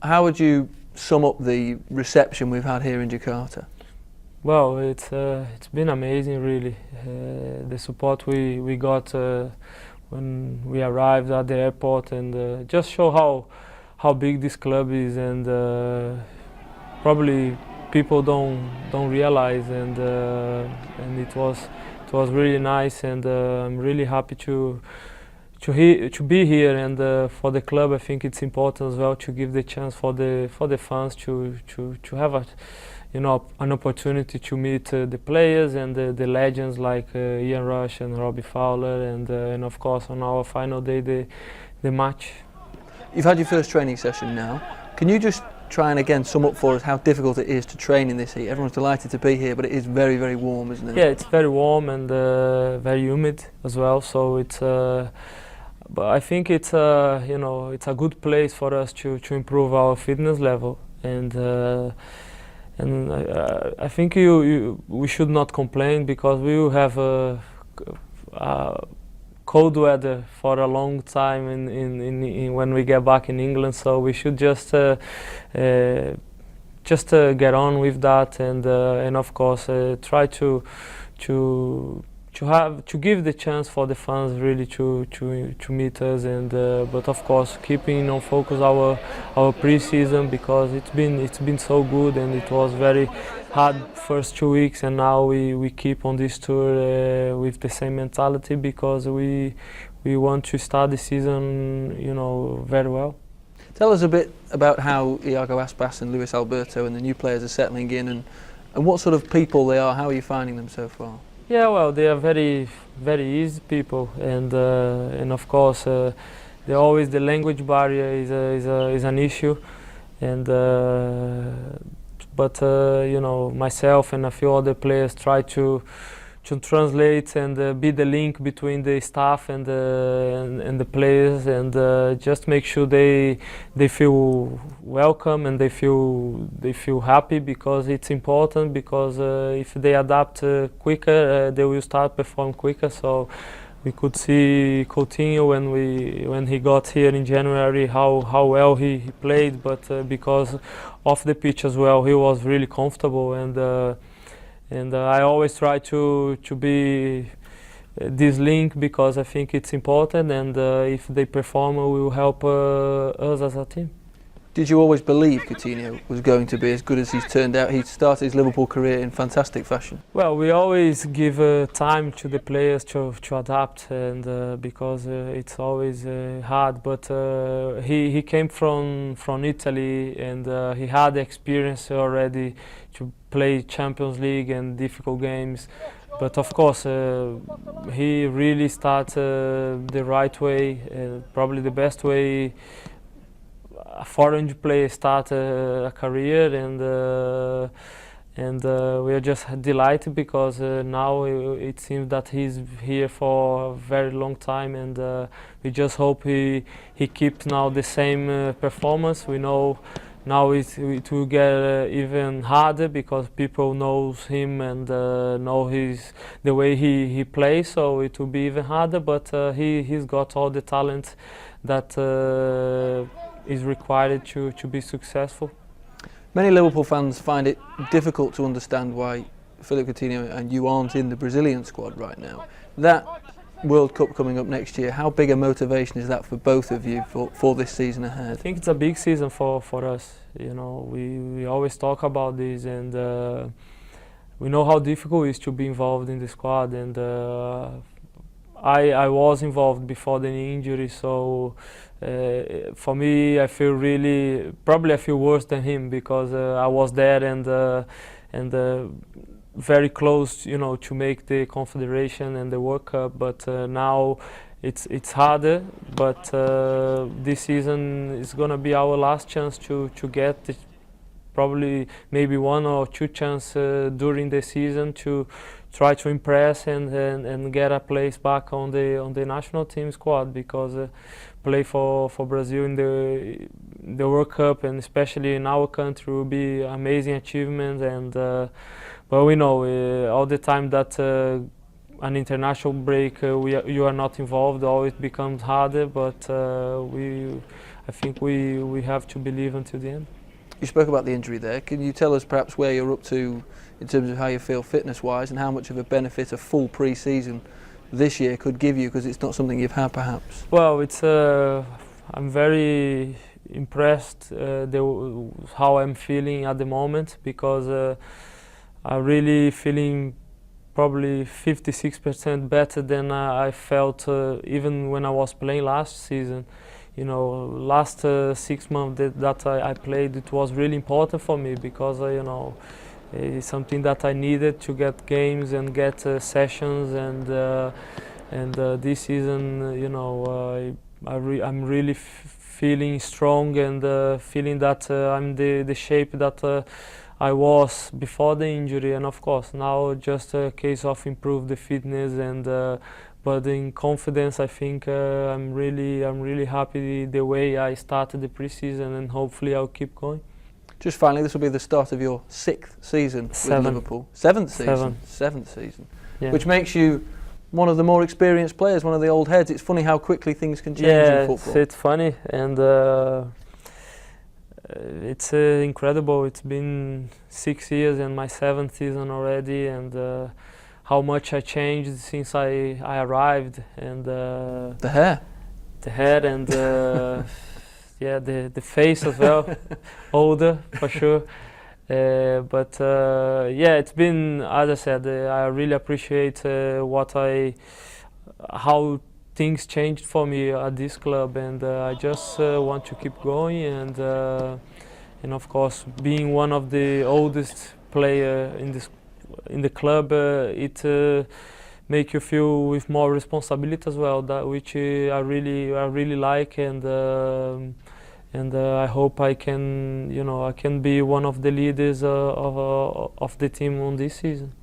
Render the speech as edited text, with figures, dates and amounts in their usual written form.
how would you sum up the reception we've had here in Jakarta? Well, it's been amazing, really. The support we got when we arrived at the airport, and just show how big this club is, and probably people don't realize, and it was really nice, and I'm really happy to be here, and for the club I think it's important as well to give the chance for the fans to have an opportunity to meet the players and the legends like Ian Rush and Robbie Fowler, and of course on our final day the match. You've had your first training session now. Can you just try and again sum up for us how difficult it is to train in this heat? Everyone's delighted to be here, but it is very, very warm, isn't it? Yeah, it's very warm and very humid as well. So it's, but I think it's it's a good place for us to improve our fitness level, and I think we should not complain, because we will have cold weather for a long time in when we get back in England, so we should just get on with that, and of course try to give the chance for the fans really to meet us, and but of course keeping on focus our pre-season, because it's been so good, and it was very hard first 2 weeks, and now we keep on this tour with the same mentality, because we want to start the season very well. Tell us a bit about how Iago Aspas and Luis Alberto and the new players are settling in, and what sort of people they are. How are you finding them so far? Yeah, well, they are very, very easy people, and of course, always the language barrier is an issue, and but myself and a few other players try to translate and be the link between the staff and the players, and just make sure they feel welcome and they feel happy, because it's important, because if they adapt quicker, they will start perform quicker. So we could see Coutinho when he got here in January how well he played, but because of the pitch as well, he was really comfortable, and I always try to be this link, because I think it's important, and if they perform, it will help us as a team. Did you always believe Coutinho was going to be as good as he's turned out? He started his Liverpool career in fantastic fashion. Well, we always give time to the players to adapt, and because it's always hard. But he came from Italy, and he had experience already to play Champions League and difficult games. But of course, he really started the right way, probably the best way a foreign player start a career, and we are just delighted, because now it seems that he's here for a very long time, and we just hope he keeps now the same performance. We know now it will get even harder, because people knows him and know the way he plays, so it will be even harder, but he's got all the talent that is required to be successful. Many Liverpool fans find it difficult to understand why Philippe Coutinho and you aren't in the Brazilian squad right now. That World Cup coming up next year, how big a motivation is that for both of you for this season ahead? I think it's a big season for us. We always talk about this, and we know how difficult it is to be involved in the squad, and I was involved before the knee injury, so for me, I feel probably I feel worse than him, because I was there and very close, to make the Confederation and the World Cup. But now it's harder. But this season is gonna be our last chance to get probably maybe 1 or 2 chances during the season to try to impress and get a place back on the national team squad, because play for Brazil in the World Cup, and especially in our country, will be amazing achievement. And but we know all the time that an international break, you are not involved, always becomes harder. But I think we have to believe until the end. You spoke about the injury there. Can you tell us perhaps where you're up to in terms of how you feel fitness-wise, and how much of a benefit a full pre-season this year could give you, because it's not something you've had perhaps? Well, I'm very impressed how I'm feeling at the moment, because I'm really feeling probably 56% better than I felt even when I was playing last season. You know, last 6 months that I played, it was really important for me, because you know, it's something that I needed to get games and get sessions, and this season, you know, I'm really feeling strong, and feeling that I'm the shape that I was before the injury. And of course now just a case of improve the fitness, and but in confidence, I think I'm really happy the way I started the preseason, and hopefully I'll keep going. Just finally, this will be the start of your 6th season with Liverpool. 7th season. 7th season. Yeah. Which makes you one of the more experienced players, one of the old heads. It's funny how quickly things can change in football. It's funny, and it's incredible. It's been 6 years and my 7th season already, and how much I changed since I arrived, and the hair, and yeah, the face as well, older for sure. But yeah, it's been, as I said, I really appreciate how things changed for me at this club, and I just want to keep going, and of course, being one of the oldest player in the club, it make you feel with more responsibility as well, which I really like, and I hope I can be one of the leaders of the team on this season.